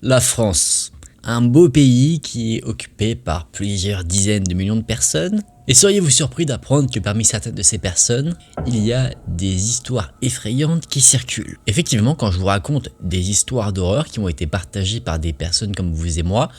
La France, un beau pays qui est occupé par plusieurs dizaines de millions de personnes. Et seriez-vous surpris d'apprendre que parmi certaines de ces personnes, il y a des histoires effrayantes qui circulent. Effectivement, quand je vous raconte des histoires d'horreur qui ont été partagées par des personnes comme vous et moi,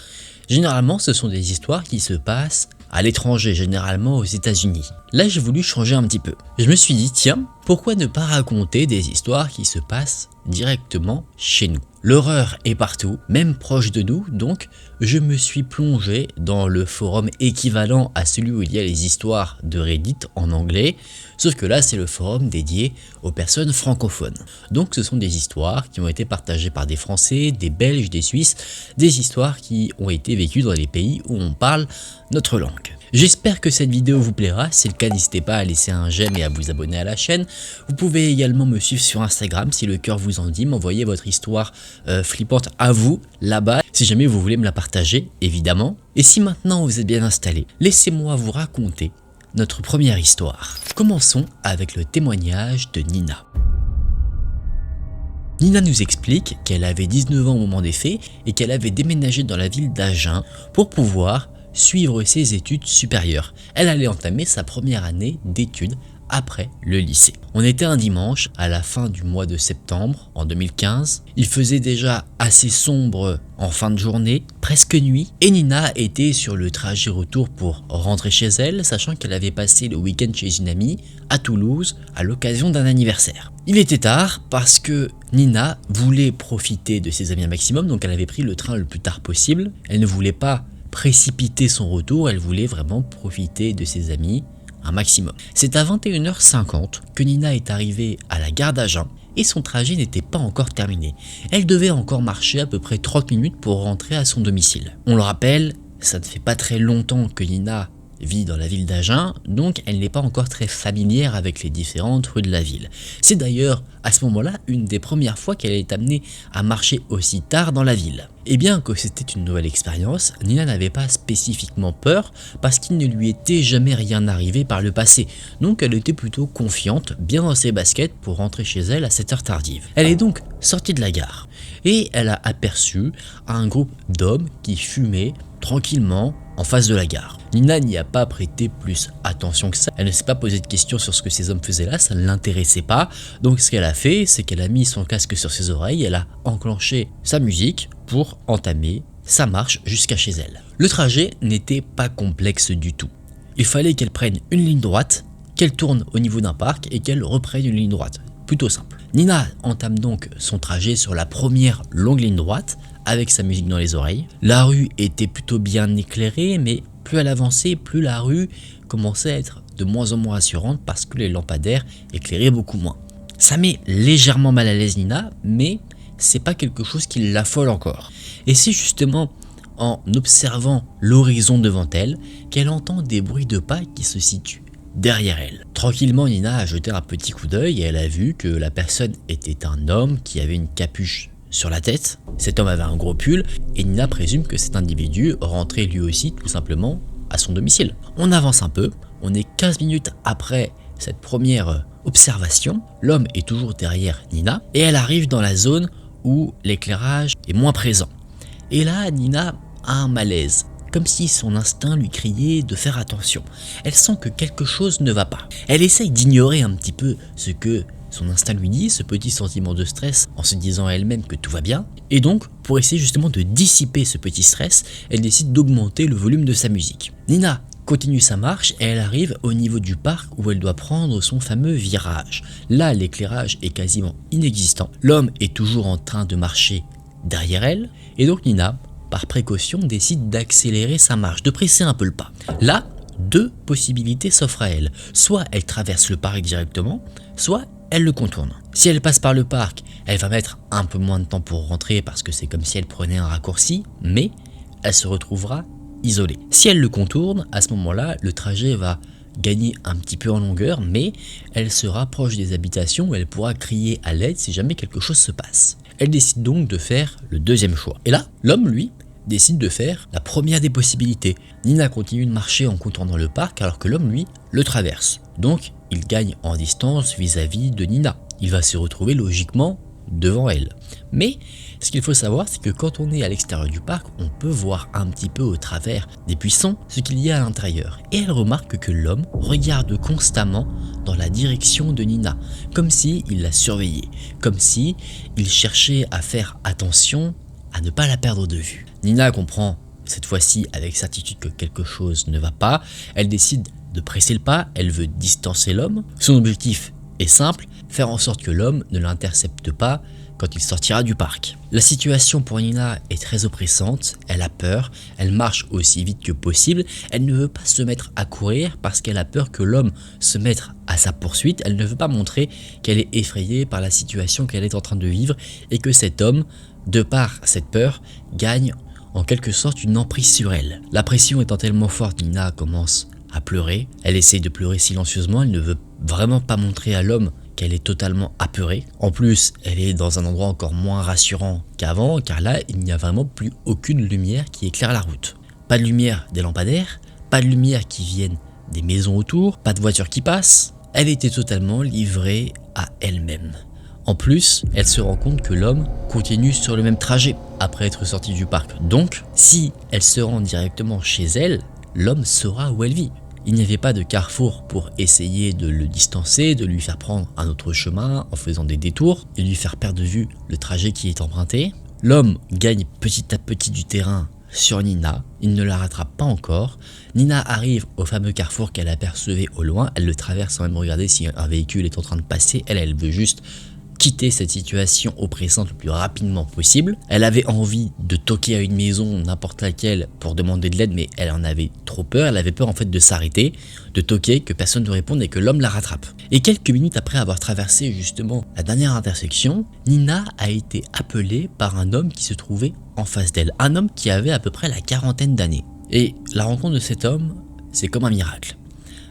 généralement ce sont des histoires qui se passent à l'étranger, généralement aux États-Unis. Là, j'ai voulu changer un petit peu. Je me suis dit, tiens, pourquoi ne pas raconter des histoires qui se passent directement chez nous? L'horreur est partout, même proche de nous, donc je me suis plongé dans le forum équivalent à celui où il y a les histoires de Reddit en anglais, sauf que là c'est le forum dédié aux personnes francophones. Donc ce sont des histoires qui ont été partagées par des Français, des Belges, des Suisses, des histoires qui ont été vécues dans les pays où on parle notre langue. J'espère que cette vidéo vous plaira, si c'est le cas n'hésitez pas à laisser un j'aime et à vous abonner à la chaîne. Vous pouvez également me suivre sur Instagram si le cœur vous en dit, m'envoyer votre histoire flippante à vous là-bas, si jamais vous voulez me la partager évidemment. Et si maintenant vous êtes bien installé, laissez-moi vous raconter notre première histoire. Commençons avec le témoignage de Nina. Nina nous explique qu'elle avait 19 ans au moment des faits et qu'elle avait déménagé dans la ville d'Agen pour pouvoir suivre ses études supérieures. Elle allait entamer sa première année d'études après le lycée. On était un dimanche à la fin du mois de septembre en 2015. Il faisait déjà assez sombre en fin de journée, presque nuit, et Nina était sur le trajet retour pour rentrer chez elle, sachant qu'elle avait passé le week-end chez une amie à Toulouse à l'occasion d'un anniversaire. Il était tard parce que Nina voulait profiter de ses amis un maximum, donc elle avait pris le train le plus tard possible. Elle ne voulait pas précipiter son retour, elle voulait vraiment profiter de ses amis un maximum. C'est à 21h50 que Nina est arrivée à la gare d'Agen et son trajet n'était pas encore terminé. Elle devait encore marcher à peu près 30 minutes pour rentrer à son domicile. On le rappelle, ça ne fait pas très longtemps que Nina vit dans la ville d'Agen, donc elle n'est pas encore très familière avec les différentes rues de la ville. C'est d'ailleurs à ce moment-là une des premières fois qu'elle est amenée à marcher aussi tard dans la ville. Et bien que c'était une nouvelle expérience, Nina n'avait pas spécifiquement peur parce qu'il ne lui était jamais rien arrivé par le passé, donc elle était plutôt confiante, bien dans ses baskets pour rentrer chez elle à cette heure tardive. Elle est donc sortie de la gare et elle a aperçu un groupe d'hommes qui fumaient tranquillement en face de la gare. Nina n'y a pas prêté plus attention que ça, elle ne s'est pas posé de questions sur ce que ces hommes faisaient là, ça ne l'intéressait pas, donc ce qu'elle a fait, c'est qu'elle a mis son casque sur ses oreilles, elle a enclenché sa musique pour entamer sa marche jusqu'à chez elle. Le trajet n'était pas complexe du tout, il fallait qu'elle prenne une ligne droite, qu'elle tourne au niveau d'un parc et qu'elle reprenne une ligne droite, plutôt simple. Nina entame donc son trajet sur la première longue ligne droite, avec sa musique dans les oreilles. La rue était plutôt bien éclairée, mais plus elle avançait, plus la rue commençait à être de moins en moins rassurante parce que les lampadaires éclairaient beaucoup moins. Ça met légèrement mal à l'aise Nina, mais c'est pas quelque chose qui l'affole encore. Et c'est justement en observant l'horizon devant elle qu'elle entend des bruits de pas qui se situent derrière elle. Tranquillement, Nina a jeté un petit coup d'œil et elle a vu que la personne était un homme qui avait une capuche sur la tête. Cet homme avait un gros pull et Nina présume que cet individu rentrait lui aussi tout simplement à son domicile. On avance un peu, on est 15 minutes après cette première observation, l'homme est toujours derrière Nina et elle arrive dans la zone où l'éclairage est moins présent. Et là, Nina a un malaise, comme si son instinct lui criait de faire attention. Elle sent que quelque chose ne va pas. Elle essaye d'ignorer un petit peu ce que son instinct lui dit, ce petit sentiment de stress, en se disant à elle-même que tout va bien. Et donc, pour essayer justement de dissiper ce petit stress, elle décide d'augmenter le volume de sa musique. Nina continue sa marche et elle arrive au niveau du parc où elle doit prendre son fameux virage. Là, l'éclairage est quasiment inexistant. L'homme est toujours en train de marcher derrière elle. Et donc Nina, par précaution, décide d'accélérer sa marche, de presser un peu le pas. Là, deux possibilités s'offrent à elle. Soit elle traverse le parc directement, soit elle le contourne. Si elle passe par le parc, elle va mettre un peu moins de temps pour rentrer parce que c'est comme si elle prenait un raccourci, mais elle se retrouvera isolée. Si elle le contourne, à ce moment-là, le trajet va gagner un petit peu en longueur, mais elle sera proche des habitations où elle pourra crier à l'aide si jamais quelque chose se passe. Elle décide donc de faire le deuxième choix. Et là, l'homme, lui, décide de faire la première des possibilités. Nina continue de marcher en contournant le parc alors que l'homme, lui, le traverse. Donc, il gagne en distance vis-à-vis de Nina. Il va se retrouver logiquement devant elle. Mais ce qu'il faut savoir, c'est que quand on est à l'extérieur du parc, on peut voir un petit peu au travers des buissons ce qu'il y a à l'intérieur. Et elle remarque que l'homme regarde constamment dans la direction de Nina, comme si il la surveillait, comme si il cherchait à faire attention à ne pas la perdre de vue. Nina comprend cette fois-ci avec certitude que quelque chose ne va pas. Elle décide de presser le pas, elle veut distancer l'homme. Son objectif est simple, faire en sorte que l'homme ne l'intercepte pas quand il sortira du parc. La situation pour Nina est très oppressante, elle a peur, elle marche aussi vite que possible, elle ne veut pas se mettre à courir parce qu'elle a peur que l'homme se mette à sa poursuite, elle ne veut pas montrer qu'elle est effrayée par la situation qu'elle est en train de vivre et que cet homme, de par cette peur, gagne en quelque sorte une emprise sur elle. La pression étant tellement forte, Nina commence à pleurer, elle essaie de pleurer silencieusement, elle ne veut vraiment pas montrer à l'homme qu'elle est totalement apeurée. En plus, elle est dans un endroit encore moins rassurant qu'avant, car là, il n'y a vraiment plus aucune lumière qui éclaire la route. Pas de lumière des lampadaires, pas de lumière qui viennent des maisons autour, pas de voitures qui passent. Elle était totalement livrée à elle-même. En plus, elle se rend compte que l'homme continue sur le même trajet après être sorti du parc. Donc, si elle se rend directement chez elle, l'homme saura où elle vit. Il n'y avait pas de carrefour pour essayer de le distancer, de lui faire prendre un autre chemin en faisant des détours et lui faire perdre de vue le trajet qui est emprunté. L'homme gagne petit à petit du terrain sur Nina, il ne la rattrape pas encore. Nina arrive au fameux carrefour qu'elle apercevait au loin, elle le traverse sans même regarder si un véhicule est en train de passer, elle veut juste quitter cette situation oppressante le plus rapidement possible. Elle avait envie de toquer à une maison, n'importe laquelle, pour demander de l'aide, mais elle en avait trop peur. Elle avait peur en fait de s'arrêter, de toquer, que personne ne réponde et que l'homme la rattrape. Et quelques minutes après avoir traversé justement la dernière intersection, Nina a été appelée par un homme qui se trouvait en face d'elle. Un homme qui avait à peu près la quarantaine d'années. Et la rencontre de cet homme, c'est comme un miracle.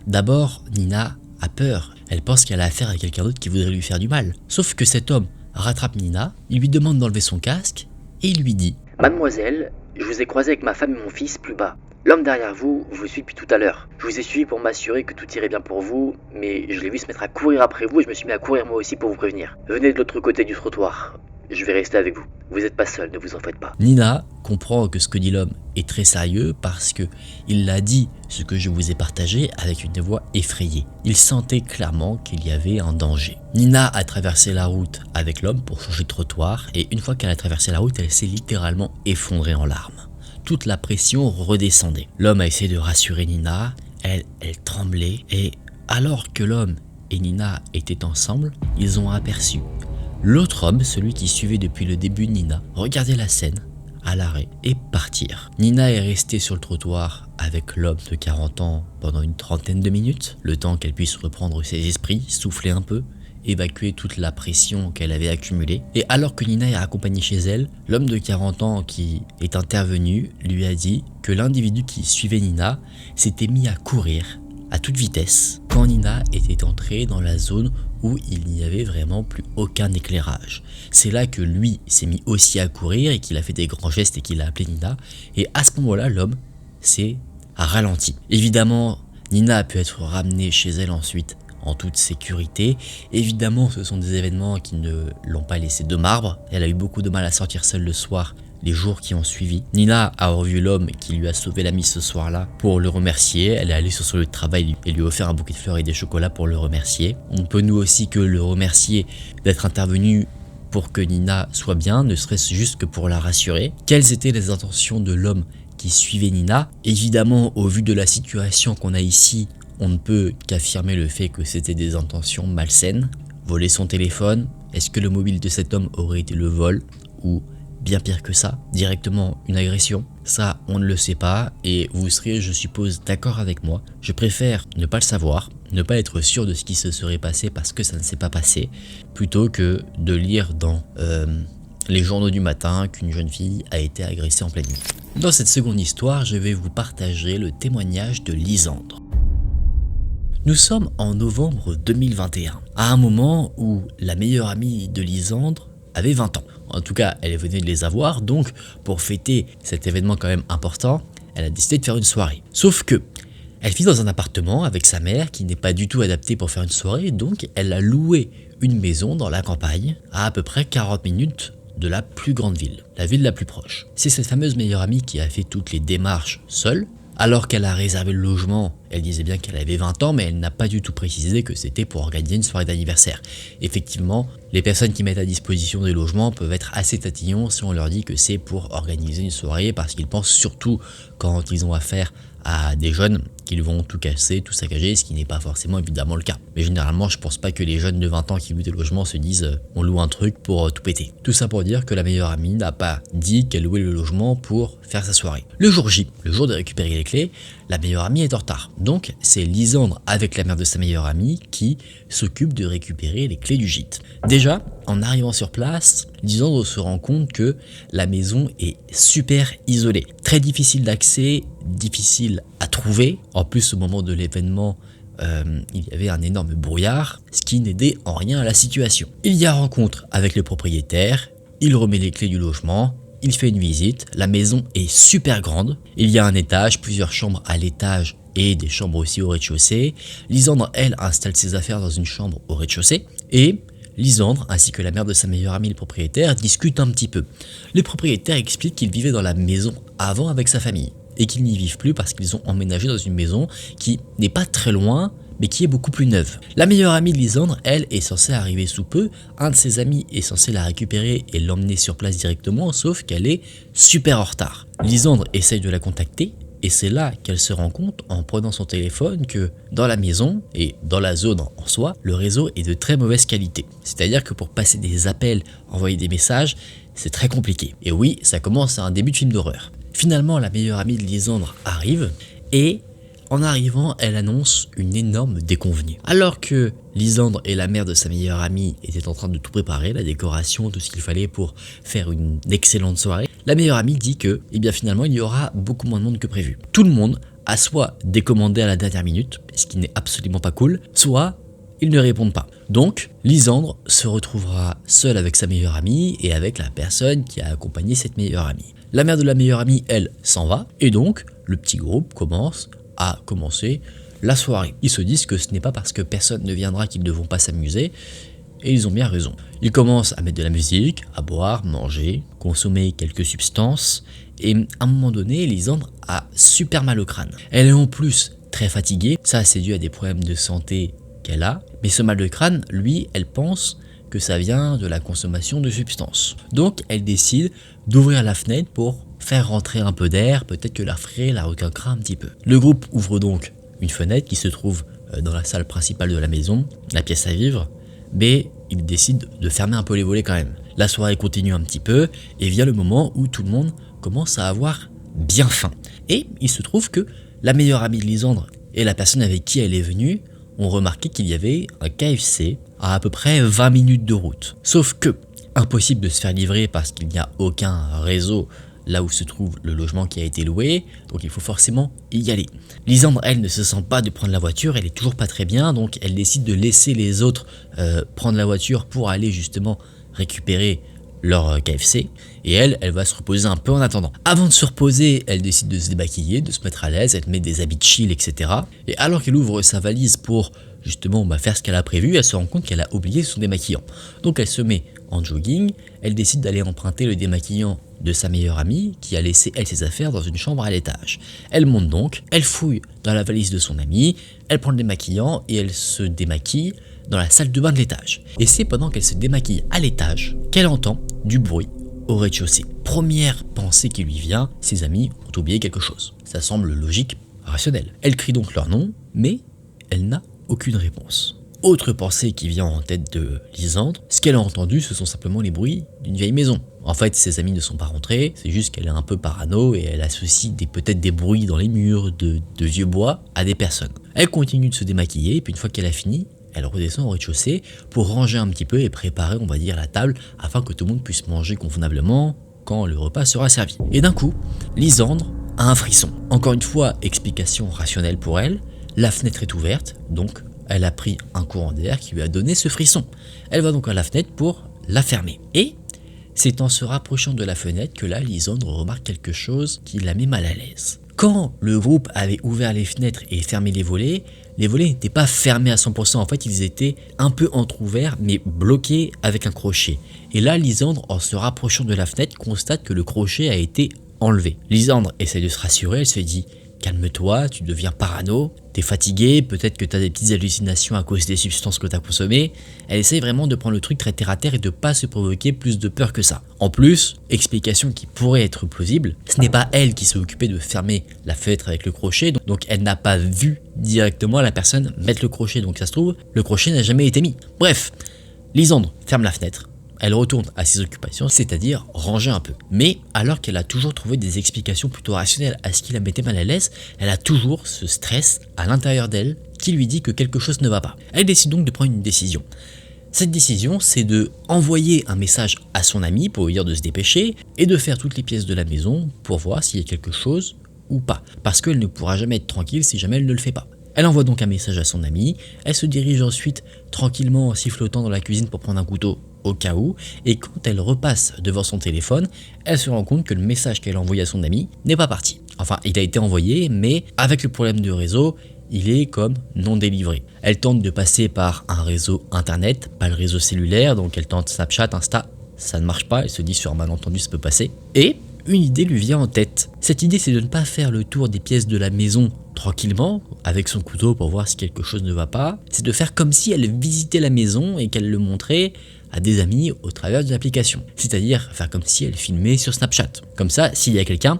D'abord, Nina a peur. Elle pense qu'elle a affaire à quelqu'un d'autre qui voudrait lui faire du mal. Sauf que cet homme rattrape Nina, il lui demande d'enlever son casque et il lui dit « Mademoiselle, je vous ai croisé avec ma femme et mon fils plus bas. L'homme derrière vous suit depuis tout à l'heure. Je vous ai suivi pour m'assurer que tout irait bien pour vous, mais je l'ai vu se mettre à courir après vous et je me suis mis à courir moi aussi pour vous prévenir. Venez de l'autre côté du trottoir. Je vais rester avec vous. Vous n'êtes pas seul, ne vous en faites pas. » Nina comprend que ce que dit l'homme est très sérieux parce que il l'a dit, ce que je vous ai partagé, avec une voix effrayée. Il sentait clairement qu'il y avait un danger. Nina a traversé la route avec l'homme pour changer de trottoir et une fois qu'elle a traversé la route, elle s'est littéralement effondrée en larmes. Toute la pression redescendait. L'homme a essayé de rassurer Nina, elle tremblait et alors que l'homme et Nina étaient ensemble, ils ont aperçu l'autre homme, celui qui suivait depuis le début Nina, regarder la scène à l'arrêt et partir. Nina est restée sur le trottoir avec l'homme de 40 ans pendant une trentaine de minutes, le temps qu'elle puisse reprendre ses esprits, souffler un peu, évacuer toute la pression qu'elle avait accumulée. Et alors que Nina est accompagnée chez elle, l'homme de 40 ans qui est intervenu lui a dit que l'individu qui suivait Nina s'était mis à courir à toute vitesse quand Nina était entrée dans la zone où il n'y avait vraiment plus aucun éclairage. C'est là que lui s'est mis aussi à courir et qu'il a fait des grands gestes et qu'il a appelé Nina. Et à ce moment-là, l'homme s'est ralenti. Évidemment, Nina a pu être ramenée chez elle ensuite en toute sécurité. Évidemment, ce sont des événements qui ne l'ont pas laissé de marbre. Elle a eu beaucoup de mal à sortir seule le soir, les jours qui ont suivi. Nina a revu l'homme qui lui a sauvé la mise ce soir-là pour le remercier. Elle est allée sur son lieu de travail et lui a offert un bouquet de fleurs et des chocolats pour le remercier. On peut nous aussi que le remercier d'être intervenu pour que Nina soit bien, ne serait-ce juste que pour la rassurer. Quelles étaient les intentions de l'homme qui suivait Nina? Évidemment, au vu de la situation qu'on a ici, on ne peut qu'affirmer le fait que c'était des intentions malsaines. Voler son téléphone, est-ce que le mobile de cet homme aurait été le vol ou bien pire que ça, directement une agression? Ça, on ne le sait pas et vous serez, je suppose, d'accord avec moi. Je préfère ne pas le savoir, ne pas être sûr de ce qui se serait passé parce que ça ne s'est pas passé, plutôt que de lire dans les journaux du matin qu'une jeune fille a été agressée en pleine nuit. Dans cette seconde histoire, je vais vous partager le témoignage de Lisandre. Nous sommes en novembre 2021, à un moment où la meilleure amie de Lisandre avait 20 ans. En tout cas, elle venait de les avoir, donc pour fêter cet événement quand même important, elle a décidé de faire une soirée. Sauf que, elle vit dans un appartement avec sa mère qui n'est pas du tout adapté pour faire une soirée, donc elle a loué une maison dans la campagne, à peu près 40 minutes de la plus grande ville, la ville la plus proche. C'est cette fameuse meilleure amie qui a fait toutes les démarches seule. Alors qu'elle a réservé le logement, elle disait bien qu'elle avait 20 ans, mais elle n'a pas du tout précisé que c'était pour organiser une soirée d'anniversaire. Effectivement, les personnes qui mettent à disposition des logements peuvent être assez tatillons si on leur dit que c'est pour organiser une soirée, parce qu'ils pensent surtout quand ils ont affaire à des jeunes qu'ils vont tout casser, tout saccager, ce qui n'est pas forcément évidemment le cas. Mais généralement, je pense pas que les jeunes de 20 ans qui louent des logements se disent on loue un truc pour tout péter. Tout ça pour dire que la meilleure amie n'a pas dit qu'elle louait le logement pour faire sa soirée. Le jour J, le jour de récupérer les clés, la meilleure amie est en retard. Donc c'est Lisandre avec la mère de sa meilleure amie qui s'occupe de récupérer les clés du gîte. Déjà, en arrivant sur place, Lisandre se rend compte que la maison est super isolée. Très difficile d'accès, difficile à trouver. En plus, au moment de l'événement, il y avait un énorme brouillard, ce qui n'aidait en rien à la situation. Il y a rencontre avec le propriétaire, il remet les clés du logement, il fait une visite, la maison est super grande, il y a un étage, plusieurs chambres à l'étage et des chambres aussi au rez-de-chaussée. Lisandre, elle, installe ses affaires dans une chambre au rez-de-chaussée et Lisandre, ainsi que la mère de sa meilleure amie, le propriétaire, discutent un petit peu. Le propriétaire explique qu'il vivait dans la maison avant avec sa famille et qu'ils n'y vivent plus parce qu'ils ont emménagé dans une maison qui n'est pas très loin, mais qui est beaucoup plus neuve. La meilleure amie de Lisandre, elle, est censée arriver sous peu. Un de ses amis est censé la récupérer et l'emmener sur place directement, sauf qu'elle est super en retard. Lisandre essaye de la contacter, et c'est là qu'elle se rend compte, en prenant son téléphone, que dans la maison, et dans la zone en soi, le réseau est de très mauvaise qualité. C'est-à-dire que pour passer des appels, envoyer des messages, c'est très compliqué. Et oui, ça commence à un début de film d'horreur. Finalement, la meilleure amie de Lisandre arrive, et en arrivant, elle annonce une énorme déconvenue. Alors que Lisandre et la mère de sa meilleure amie étaient en train de tout préparer, la décoration, tout ce qu'il fallait pour faire une excellente soirée, la meilleure amie dit que, eh bien finalement, il y aura beaucoup moins de monde que prévu. Tout le monde a soit décommandé à la dernière minute, ce qui n'est absolument pas cool, soit ils ne répondent pas. Donc, Lisandre se retrouvera seule avec sa meilleure amie et avec la personne qui a accompagné cette meilleure amie. La mère de la meilleure amie, elle, s'en va, et donc, le petit groupe commence à commencer la soirée. Ils se disent que ce n'est pas parce que personne ne viendra qu'ils ne vont pas s'amuser, et ils ont bien raison. Ils commencent à mettre de la musique, à boire, manger, consommer quelques substances, et à un moment donné, Lisandre a super mal au crâne. Elle est en plus très fatiguée, ça c'est dû à des problèmes de santé qu'elle a, mais ce mal de crâne, lui, elle pense que ça vient de la consommation de substances. Donc elle décide d'ouvrir la fenêtre pour faire rentrer un peu d'air, peut-être que l'air frais la requinquera un petit peu. Le groupe ouvre donc une fenêtre qui se trouve dans la salle principale de la maison, la pièce à vivre, mais il décide de fermer un peu les volets quand même. La soirée continue un petit peu et vient le moment où tout le monde commence à avoir bien faim. Et il se trouve que la meilleure amie de Lisandre et la personne avec qui elle est venue ont remarqué qu'il y avait un KFC à peu près 20 minutes de route. Sauf que, impossible de se faire livrer parce qu'il n'y a aucun réseau là où se trouve le logement qui a été loué, donc il faut forcément y aller. Lisandre, elle, ne se sent pas de prendre la voiture, elle est toujours pas très bien, donc elle décide de laisser les autres prendre la voiture pour aller justement récupérer leur KFC, et elle va se reposer un peu en attendant. Avant de se reposer, elle décide de se démaquiller, de se mettre à l'aise, elle met des habits chill, etc. Et alors qu'elle ouvre sa valise pour justement faire ce qu'elle a prévu, elle se rend compte qu'elle a oublié son démaquillant. Donc elle se met en jogging, elle décide d'aller emprunter le démaquillant de sa meilleure amie qui a laissé elle ses affaires dans une chambre à l'étage. Elle monte donc, elle fouille dans la valise de son amie, elle prend le démaquillant et elle se démaquille dans la salle de bain de l'étage. Et c'est pendant qu'elle se démaquille à l'étage qu'elle entend du bruit au rez-de-chaussée. Première pensée qui lui vient, ses amis ont oublié quelque chose. Ça semble logique, rationnel. Elle crie donc leur nom, mais elle n'a aucune réponse. Autre pensée qui vient en tête de Lisandre, ce qu'elle a entendu, ce sont simplement les bruits d'une vieille maison. En fait, ses amis ne sont pas rentrés, c'est juste qu'elle est un peu parano et elle associe peut-être des bruits dans les murs, de vieux bois, à des personnes. Elle continue de se démaquiller, et puis une fois qu'elle a fini, elle redescend au rez-de-chaussée pour ranger un petit peu et préparer, on va dire, la table afin que tout le monde puisse manger convenablement quand le repas sera servi. Et d'un coup, Lisandre a un frisson. Encore une fois, explication rationnelle pour elle, la fenêtre est ouverte, donc elle a pris un courant d'air qui lui a donné ce frisson. Elle va donc à la fenêtre pour la fermer. Et c'est en se rapprochant de la fenêtre que là, Lisandre remarque quelque chose qui la met mal à l'aise. Quand le groupe avait ouvert les fenêtres et fermé les volets, les volets n'étaient pas fermés à 100%, en fait ils étaient un peu entr'ouverts mais bloqués avec un crochet. Et là Lisandre, en se rapprochant de la fenêtre, constate que le crochet a été enlevé. Lisandre essaie de se rassurer, elle se dit calme-toi, tu deviens parano, t'es fatigué, peut-être que t'as des petites hallucinations à cause des substances que t'as consommées. Elle essaye vraiment de prendre le truc très terre à terre et de pas se provoquer plus de peur que ça. En plus, explication qui pourrait être plausible, ce n'est pas elle qui s'est occupée de fermer la fenêtre avec le crochet, donc elle n'a pas vu directement la personne mettre le crochet, donc ça se trouve, le crochet n'a jamais été mis. Bref, Lisandre ferme la fenêtre. Elle retourne à ses occupations, c'est-à-dire ranger un peu. Mais alors qu'elle a toujours trouvé des explications plutôt rationnelles à ce qui la mettait mal à l'aise, elle a toujours ce stress à l'intérieur d'elle qui lui dit que quelque chose ne va pas. Elle décide donc de prendre une décision. Cette décision, c'est de envoyer un message à son ami pour lui dire de se dépêcher et de faire toutes les pièces de la maison pour voir s'il y a quelque chose ou pas. Parce qu'elle ne pourra jamais être tranquille si jamais elle ne le fait pas. Elle envoie donc un message à son ami, elle se dirige ensuite tranquillement en sifflotant dans la cuisine pour prendre un couteau au cas où, et quand elle repasse devant son téléphone, elle se rend compte que le message qu'elle a envoyé à son ami n'est pas parti. Enfin, il a été envoyé, mais avec le problème de réseau, il est comme non délivré. Elle tente de passer par un réseau internet, pas le réseau cellulaire, donc elle tente Snapchat, Insta, ça ne marche pas, elle se dit sur un malentendu ça peut passer, et une idée lui vient en tête. Cette idée, c'est de ne pas faire le tour des pièces de la maison tranquillement, avec son couteau pour voir si quelque chose ne va pas, c'est de faire comme si elle visitait la maison et qu'elle le montrait à des amis au travers d'une application. C'est-à-dire faire comme si elle filmait sur Snapchat. Comme ça, s'il y a quelqu'un,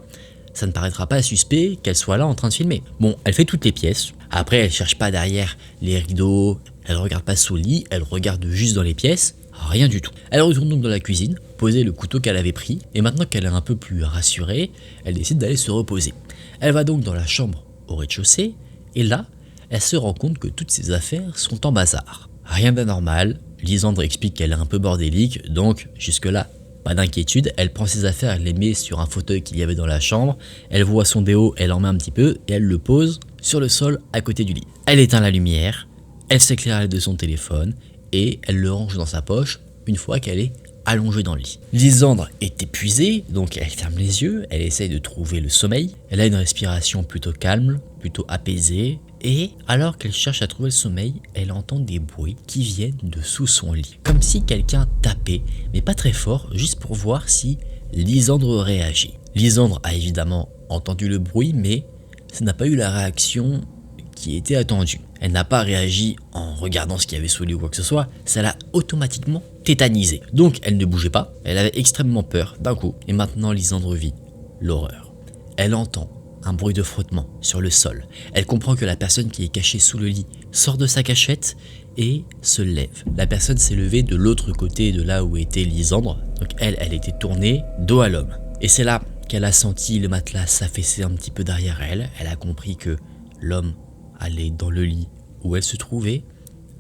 ça ne paraîtra pas suspect qu'elle soit là en train de filmer. Bon, elle fait toutes les pièces. Après, elle cherche pas derrière les rideaux, elle regarde pas sous le lit, elle regarde juste dans les pièces. Rien du tout. Elle retourne donc dans la cuisine, poser le couteau qu'elle avait pris, et maintenant qu'elle est un peu plus rassurée, elle décide d'aller se reposer. Elle va donc dans la chambre au rez-de-chaussée, et là, elle se rend compte que toutes ses affaires sont en bazar. Rien d'anormal, Lisandre explique qu'elle est un peu bordélique, donc jusque-là, pas d'inquiétude, elle prend ses affaires, elle les met sur un fauteuil qu'il y avait dans la chambre, elle voit son déo, elle en met un petit peu, et elle le pose sur le sol à côté du lit. Elle éteint la lumière, elle s'éclaire à l'aide de son téléphone, et elle le range dans sa poche une fois qu'elle est allongée dans le lit. Lisandre est épuisée, donc elle ferme les yeux, elle essaye de trouver le sommeil, elle a une respiration plutôt calme, plutôt apaisée, et alors qu'elle cherche à trouver le sommeil, elle entend des bruits qui viennent de sous son lit. Comme si quelqu'un tapait, mais pas très fort, juste pour voir si Lisandre réagit. Lisandre a évidemment entendu le bruit, mais ça n'a pas eu la réaction qui était attendue. Elle n'a pas réagi en regardant ce qu'il y avait sous le lit ou quoi que ce soit, ça l'a automatiquement tétanisée. Donc elle ne bougeait pas, elle avait extrêmement peur d'un coup, et maintenant Lisandre vit l'horreur. Elle entend un bruit de frottement sur le sol. Elle comprend que la personne qui est cachée sous le lit sort de sa cachette et se lève. La personne s'est levée de l'autre côté de là où était Lisandre, donc elle était tournée dos à l'homme. Et c'est là qu'elle a senti le matelas s'affaisser un petit peu derrière elle, elle a compris que l'homme allait dans le lit où elle se trouvait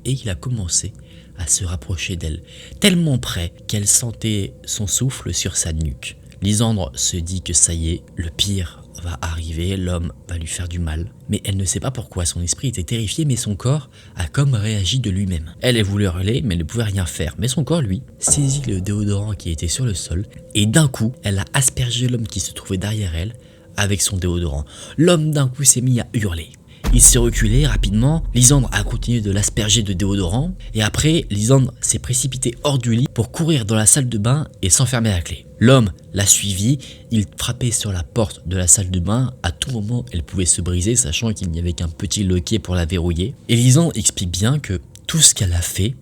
et il a commencé à se rapprocher d'elle, tellement près qu'elle sentait son souffle sur sa nuque. Lisandre se dit que ça y est, le pire va arriver, l'homme va lui faire du mal. Mais elle ne sait pas pourquoi, son esprit était terrifié mais son corps a comme réagi de lui-même. Elle voulu hurler mais elle ne pouvait rien faire, mais son corps lui saisit le déodorant qui était sur le sol et d'un coup elle a aspergé l'homme qui se trouvait derrière elle avec son déodorant. L'homme d'un coup s'est mis à hurler. Il s'est reculé rapidement, Lisandre a continué de l'asperger de déodorant et après Lisandre s'est précipitée hors du lit pour courir dans la salle de bain et s'enfermer à clé. L'homme l'a suivi, il frappait sur la porte de la salle de bain, à tout moment elle pouvait se briser sachant qu'il n'y avait qu'un petit loquet pour la verrouiller. Et Lisandre explique bien que tout ce qu'elle a fait,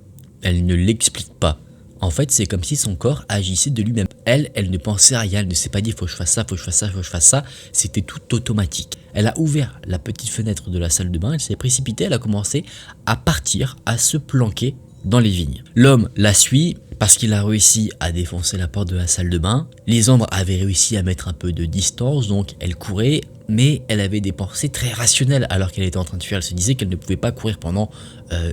elle ne l'explique pas. En fait, c'est comme si son corps agissait de lui-même. Elle ne pensait à rien, elle ne s'est pas dit faut que je fasse ça, faut que je fasse ça, faut que je fasse ça. C'était tout automatique. Elle a ouvert la petite fenêtre de la salle de bain, elle s'est précipitée, elle a commencé à partir, à se planquer dans les vignes. L'homme la suit parce qu'il a réussi à défoncer la porte de la salle de bain. Lisandre avait réussi à mettre un peu de distance, donc elle courait, mais elle avait des pensées très rationnelles alors qu'elle était en train de fuir. Elle se disait qu'elle ne pouvait pas courir pendant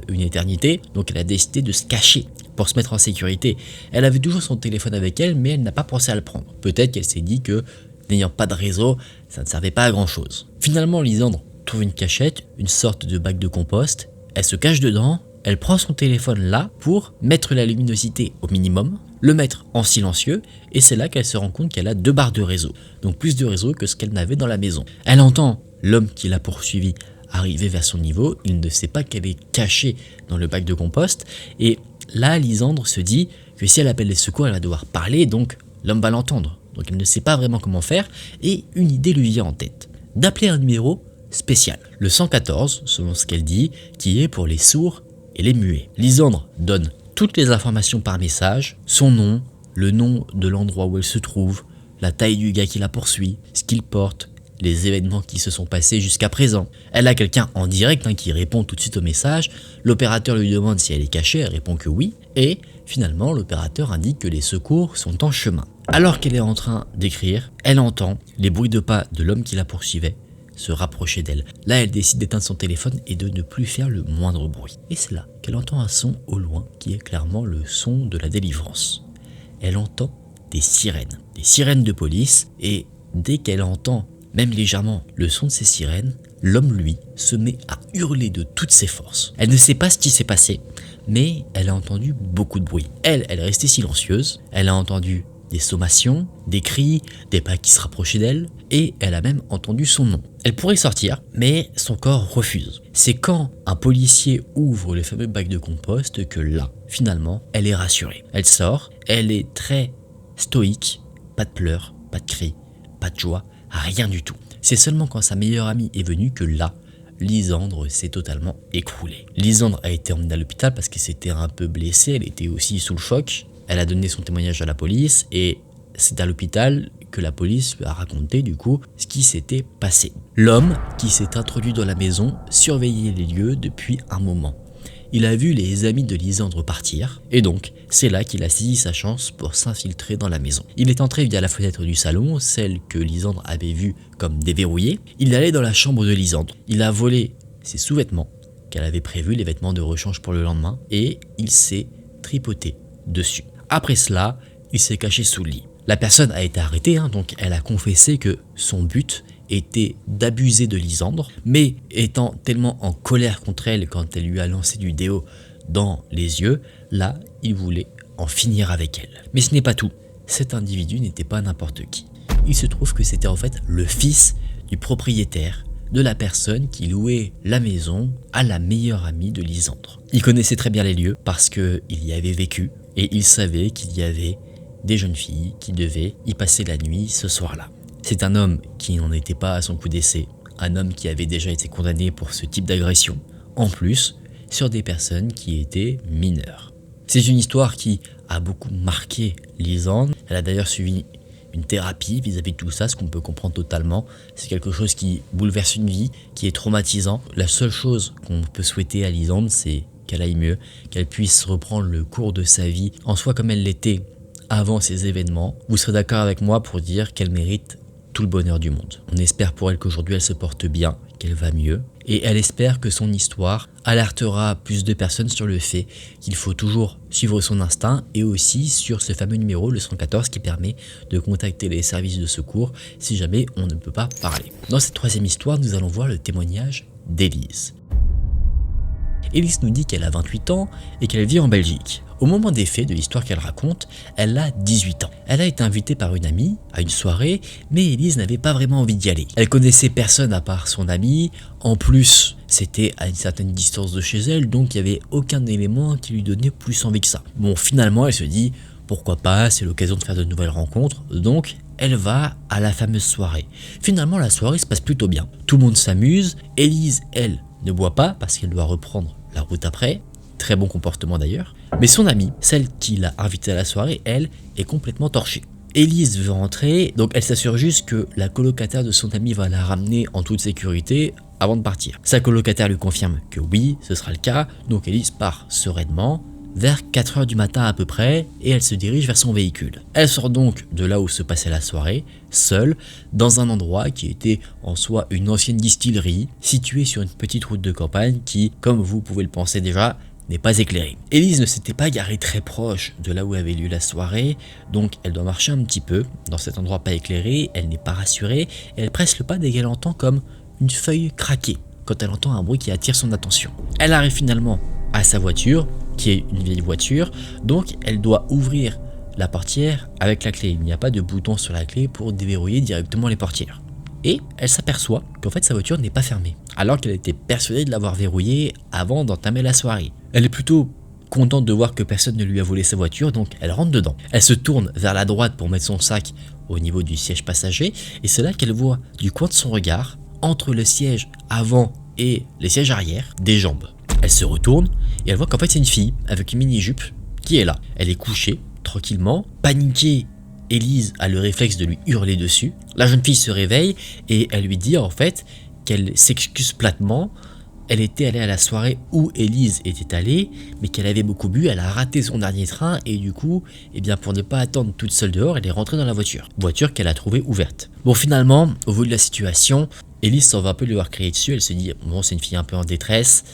une éternité, donc elle a décidé de se cacher pour se mettre en sécurité. Elle avait toujours son téléphone avec elle, mais elle n'a pas pensé à le prendre. Peut-être qu'elle s'est dit que, n'ayant pas de réseau, ça ne servait pas à grand chose. Finalement, Lisandre trouve une cachette, une sorte de bac de compost, elle se cache dedans, elle prend son téléphone là pour mettre la luminosité au minimum, le mettre en silencieux, et c'est là qu'elle se rend compte qu'elle a 2 barres de réseau, donc plus de réseau que ce qu'elle n'avait dans la maison. Elle entend l'homme qui l'a poursuivi arriver vers son niveau, il ne sait pas qu'elle est cachée dans le bac de compost, et là Lisandre se dit que si elle appelle les secours, elle va devoir parler, donc l'homme va l'entendre. Donc elle ne sait pas vraiment comment faire, et une idée lui vient en tête, d'appeler un numéro spécial, le 114, selon ce qu'elle dit, qui est pour les sourds et les muets. Lisandre donne toutes les informations par message, son nom, le nom de l'endroit où elle se trouve, la taille du gars qui la poursuit, ce qu'il porte, les événements qui se sont passés jusqu'à présent. Elle a quelqu'un en direct qui répond tout de suite au message, l'opérateur lui demande si elle est cachée, elle répond que oui, et finalement l'opérateur indique que les secours sont en chemin. Alors qu'elle est en train d'écrire, elle entend les bruits de pas de l'homme qui la poursuivait se rapprocher d'elle. Là, elle décide d'éteindre son téléphone et de ne plus faire le moindre bruit. Et c'est là qu'elle entend un son au loin qui est clairement le son de la délivrance. Elle entend des sirènes de police, et dès qu'elle entend même légèrement le son de ces sirènes, l'homme, lui, se met à hurler de toutes ses forces. Elle ne sait pas ce qui s'est passé, mais elle a entendu beaucoup de bruit. Elle est restée silencieuse, elle a entendu des sommations, des cris, des pas qui se rapprochaient d'elle, et elle a même entendu son nom. Elle pourrait sortir, mais son corps refuse. C'est quand un policier ouvre le fameux bac de compost que là, finalement, elle est rassurée. Elle sort, elle est très stoïque, pas de pleurs, pas de cris, pas de joie, rien du tout. C'est seulement quand sa meilleure amie est venue que là, Lisandre s'est totalement écroulée. Lisandre a été emmenée à l'hôpital parce qu'elle s'était un peu blessée, elle était aussi sous le choc. Elle a donné son témoignage à la police et c'est à l'hôpital que la police lui a raconté du coup ce qui s'était passé. L'homme qui s'est introduit dans la maison surveillait les lieux depuis un moment. Il a vu les amis de Lisandre partir et donc c'est là qu'il a saisi sa chance pour s'infiltrer dans la maison. Il est entré via la fenêtre du salon, celle que Lisandre avait vue comme déverrouillée. Il allait dans la chambre de Lisandre. Il a volé ses sous-vêtements qu'elle avait prévus, les vêtements de rechange pour le lendemain, et il s'est tripoté dessus. Après cela, il s'est caché sous le lit. La personne a été arrêtée, donc elle a confessé que son but était d'abuser de Lisandre, mais étant tellement en colère contre elle quand elle lui a lancé du déo dans les yeux, là, il voulait en finir avec elle. Mais ce n'est pas tout. Cet individu n'était pas n'importe qui. Il se trouve que c'était en fait le fils du propriétaire de la personne qui louait la maison à la meilleure amie de Lisandre. Il connaissait très bien les lieux parce qu'il y avait vécu et il savait qu'il y avait des jeunes filles qui devaient y passer la nuit ce soir-là. C'est un homme qui n'en était pas à son coup d'essai, un homme qui avait déjà été condamné pour ce type d'agression, en plus sur des personnes qui étaient mineures. C'est une histoire qui a beaucoup marqué Lisandre. Elle a d'ailleurs suivi une thérapie vis-à-vis de tout ça, ce qu'on peut comprendre totalement. C'est quelque chose qui bouleverse une vie, qui est traumatisant. La seule chose qu'on peut souhaiter à Lisandre, c'est qu'elle aille mieux, qu'elle puisse reprendre le cours de sa vie en soi comme elle l'était avant ces événements. Vous serez d'accord avec moi pour dire qu'elle mérite tout le bonheur du monde. On espère pour elle qu'aujourd'hui elle se porte bien, qu'elle va mieux, et elle espère que son histoire alertera plus de personnes sur le fait qu'il faut toujours suivre son instinct, et aussi sur ce fameux numéro, le 114, qui permet de contacter les services de secours si jamais on ne peut pas parler. Dans cette troisième histoire, nous allons voir le témoignage d'Élise. Élise nous dit qu'elle a 28 ans et qu'elle vit en Belgique. Au moment des faits de l'histoire qu'elle raconte, elle a 18 ans. Elle a été invitée par une amie à une soirée, mais Élise n'avait pas vraiment envie d'y aller. Elle connaissait personne à part son amie, en plus c'était à une certaine distance de chez elle, donc il n'y avait aucun élément qui lui donnait plus envie que ça. Bon, finalement elle se dit, pourquoi pas, c'est l'occasion de faire de nouvelles rencontres, donc elle va à la fameuse soirée. Finalement la soirée se passe plutôt bien, tout le monde s'amuse, Élise, elle, ne boit pas parce qu'elle doit reprendre la route après, très bon comportement d'ailleurs, mais son amie, celle qui l'a invitée à la soirée, elle, est complètement torchée. Élise veut rentrer, donc elle s'assure juste que la colocataire de son amie va la ramener en toute sécurité avant de partir. Sa colocataire lui confirme que oui, ce sera le cas, donc Élise part sereinement, vers 4h du matin à peu près, et elle se dirige vers son véhicule. Elle sort donc de là où se passait la soirée, seule, dans un endroit qui était en soi une ancienne distillerie, située sur une petite route de campagne qui, comme vous pouvez le penser déjà, n'est pas éclairée. Élise ne s'était pas garée très proche de là où avait lieu la soirée, donc elle doit marcher un petit peu dans cet endroit pas éclairé, elle n'est pas rassurée, et elle presse le pas dès qu'elle entend comme une feuille craquer, quand elle entend un bruit qui attire son attention. Elle arrive finalement à sa voiture, qui est une vieille voiture, donc elle doit ouvrir la portière avec la clé. Il n'y a pas de bouton sur la clé pour déverrouiller directement les portières. et elle s'aperçoit qu'en fait sa voiture n'est pas fermée, alors qu'elle était persuadée de l'avoir verrouillée avant d'entamer la soirée. Elle est plutôt contente de voir que personne ne lui a volé sa voiture, donc elle rentre dedans. Elle se tourne vers la droite pour mettre son sac au niveau du siège passager, et c'est là qu'elle voit du coin de son regard, entre le siège avant et les sièges arrière, des jambes. Elle se retourne et elle voit qu'en fait c'est une fille avec une mini-jupe qui est là. Elle est couchée, tranquillement, paniquée. Élise a le réflexe de lui hurler dessus. La jeune fille se réveille et elle lui dit en fait qu'elle s'excuse platement. Elle était allée à la soirée où Élise était allée, mais qu'elle avait beaucoup bu, elle a raté son dernier train et du coup, eh bien pour ne pas attendre toute seule dehors, elle est rentrée dans la voiture. Voiture qu'elle a trouvée ouverte. Bon, finalement, au vu de la situation, Élise s'en va un peu lui avoir crié dessus. Elle se dit, bon, c'est une fille un peu en détresse,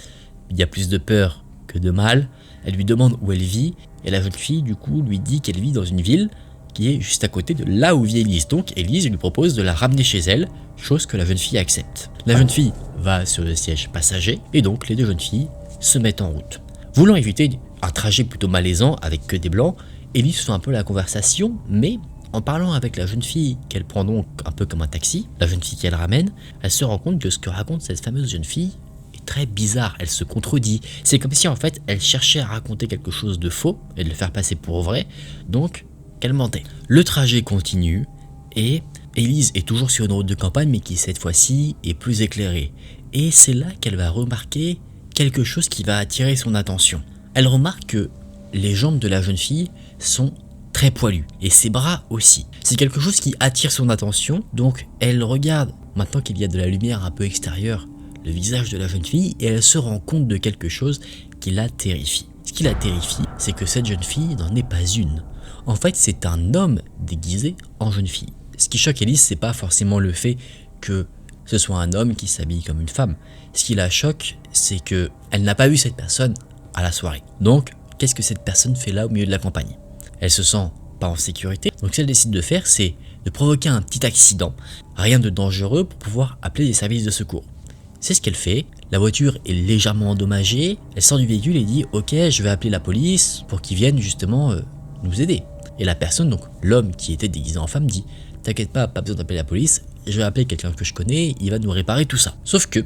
il y a plus de peur que de mal. Elle lui demande où elle vit et la jeune fille, du coup, lui dit qu'elle vit dans une ville qui est juste à côté de là où vit Élise. Donc Élise lui propose de la ramener chez elle, chose que la jeune fille accepte. La jeune fille va sur le siège passager et donc les deux jeunes filles se mettent en route. Voulant éviter un trajet plutôt malaisant avec que des blancs, Élise fait un peu la conversation, mais en parlant avec la jeune fille qu'elle prend donc un peu comme un taxi, la jeune fille qu'elle ramène, elle se rend compte que ce que raconte cette fameuse jeune fille est très bizarre, elle se contredit. C'est comme si en fait elle cherchait à raconter quelque chose de faux et de le faire passer pour vrai, donc qu'elle mentait. Le trajet continue et Élise est toujours sur une route de campagne mais qui cette fois-ci est plus éclairée. Et c'est là qu'elle va remarquer quelque chose qui va attirer son attention. Elle remarque que les jambes de la jeune fille sont très poilues et ses bras aussi. C'est quelque chose qui attire son attention, donc elle regarde, maintenant qu'il y a de la lumière un peu extérieure, le visage de la jeune fille et elle se rend compte de quelque chose qui la terrifie. Ce qui la terrifie, c'est que cette jeune fille n'en est pas une. En fait, c'est un homme déguisé en jeune fille. Ce qui choque Élise, c'est pas forcément le fait que ce soit un homme qui s'habille comme une femme. Ce qui la choque, c'est que elle n'a pas vu cette personne à la soirée. Donc, qu'est-ce que cette personne fait là au milieu de la campagne? Elle se sent pas en sécurité. Donc, ce qu'elle décide de faire, c'est de provoquer un petit accident, rien de dangereux pour pouvoir appeler les services de secours. C'est ce qu'elle fait. La voiture est légèrement endommagée. Elle sort du véhicule et dit « Ok, je vais appeler la police pour qu'ils viennent justement nous aider. » Et la personne, donc l'homme qui était déguisé en femme, dit « T'inquiète pas besoin d'appeler la police, je vais appeler quelqu'un que je connais, il va nous réparer tout ça. » Sauf que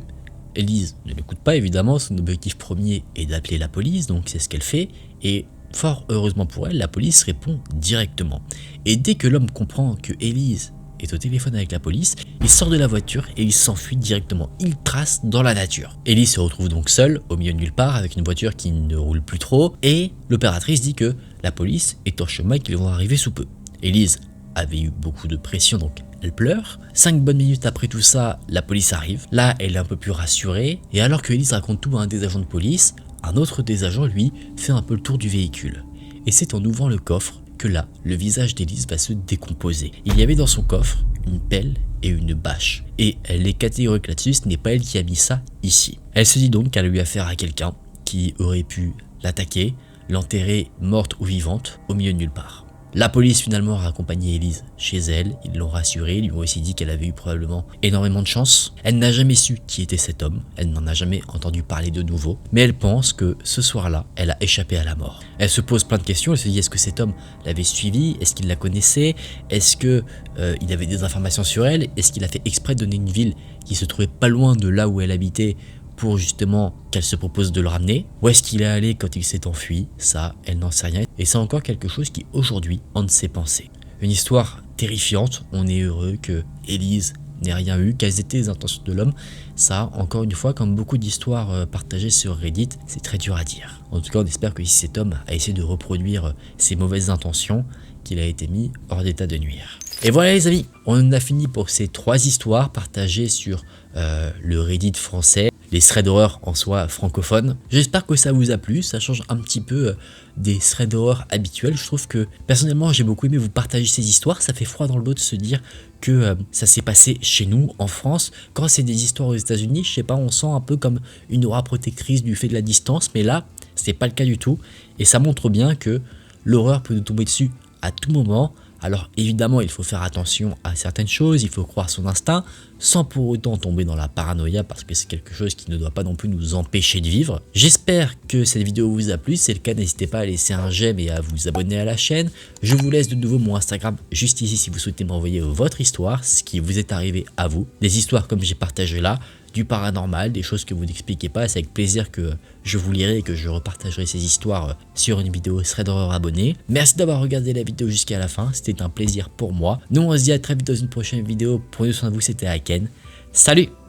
Élise ne l'écoute pas, évidemment, son objectif premier est d'appeler la police, donc c'est ce qu'elle fait, et fort heureusement pour elle, la police répond directement. Et dès que l'homme comprend que Élise est au téléphone avec la police, il sort de la voiture et il s'enfuit directement. Il trace dans la nature. Élise se retrouve donc seule, au milieu de nulle part, avec une voiture qui ne roule plus trop, et l'opératrice dit que la police est en chemin et qu'ils vont arriver sous peu. Élise avait eu beaucoup de pression, donc elle pleure. 5 bonnes minutes après tout ça, la police arrive. Là, elle est un peu plus rassurée, et alors que Élise raconte tout à un des agents de police, un autre des agents, lui, fait un peu le tour du véhicule. Et c'est en ouvrant le coffre que là, le visage d'Élise va se décomposer. Il y avait dans son coffre une pelle et une bâche. Et elle est catégorique là-dessus, ce n'est pas elle qui a mis ça ici. Elle se dit donc qu'elle a eu affaire à quelqu'un qui aurait pu l'attaquer, l'enterrer morte ou vivante au milieu de nulle part. La police finalement a accompagné Élise chez elle, ils l'ont rassurée, ils lui ont aussi dit qu'elle avait eu probablement énormément de chance. Elle n'a jamais su qui était cet homme, elle n'en a jamais entendu parler de nouveau, mais elle pense que ce soir-là, elle a échappé à la mort. Elle se pose plein de questions, elle se dit est-ce que cet homme l'avait suivie, est-ce qu'il la connaissait, est-ce que il avait des informations sur elle, est-ce qu'il a fait exprès de donner une ville qui se trouvait pas loin de là où elle habitait pour justement qu'elle se propose de le ramener. Où est-ce qu'il est allé quand il s'est enfui? Ça, elle n'en sait rien. Et c'est encore quelque chose qui aujourd'hui hante ses pensées. Une histoire terrifiante. On est heureux que Élise n'ait rien eu. Quelles étaient les intentions de l'homme? Ça, encore une fois, comme beaucoup d'histoires partagées sur Reddit, c'est très dur à dire. En tout cas, on espère que si cet homme a essayé de reproduire ses mauvaises intentions, qu'il a été mis hors d'état de nuire. Et voilà les amis, on a fini pour ces 3 histoires partagées sur le Reddit français, les threads d'horreur en soi francophones. J'espère que ça vous a plu, ça change un petit peu des threads d'horreur habituels. Je trouve que personnellement j'ai beaucoup aimé vous partager ces histoires, ça fait froid dans le dos de se dire que ça s'est passé chez nous en France. Quand c'est des histoires aux États-Unis, je sais pas, on sent un peu comme une aura protectrice du fait de la distance, mais là c'est pas le cas du tout et ça montre bien que l'horreur peut nous tomber dessus à tout moment, Alors évidemment, il faut faire attention à certaines choses, il faut croire son instinct, sans pour autant tomber dans la paranoïa parce que c'est quelque chose qui ne doit pas non plus nous empêcher de vivre. J'espère que cette vidéo vous a plu, si c'est le cas n'hésitez pas à laisser un j'aime et à vous abonner à la chaîne. Je vous laisse de nouveau mon Instagram juste ici si vous souhaitez m'envoyer votre histoire, ce qui vous est arrivé à vous, des histoires comme j'ai partagé là, du paranormal, des choses que vous n'expliquez pas, c'est avec plaisir que je vous lirai et que je repartagerai ces histoires sur une vidéo Thread Horror abonné. Merci d'avoir regardé la vidéo jusqu'à la fin, c'était un plaisir pour moi. Nous on se dit à très vite dans une prochaine vidéo, prenez soin de vous, c'était Aken, salut!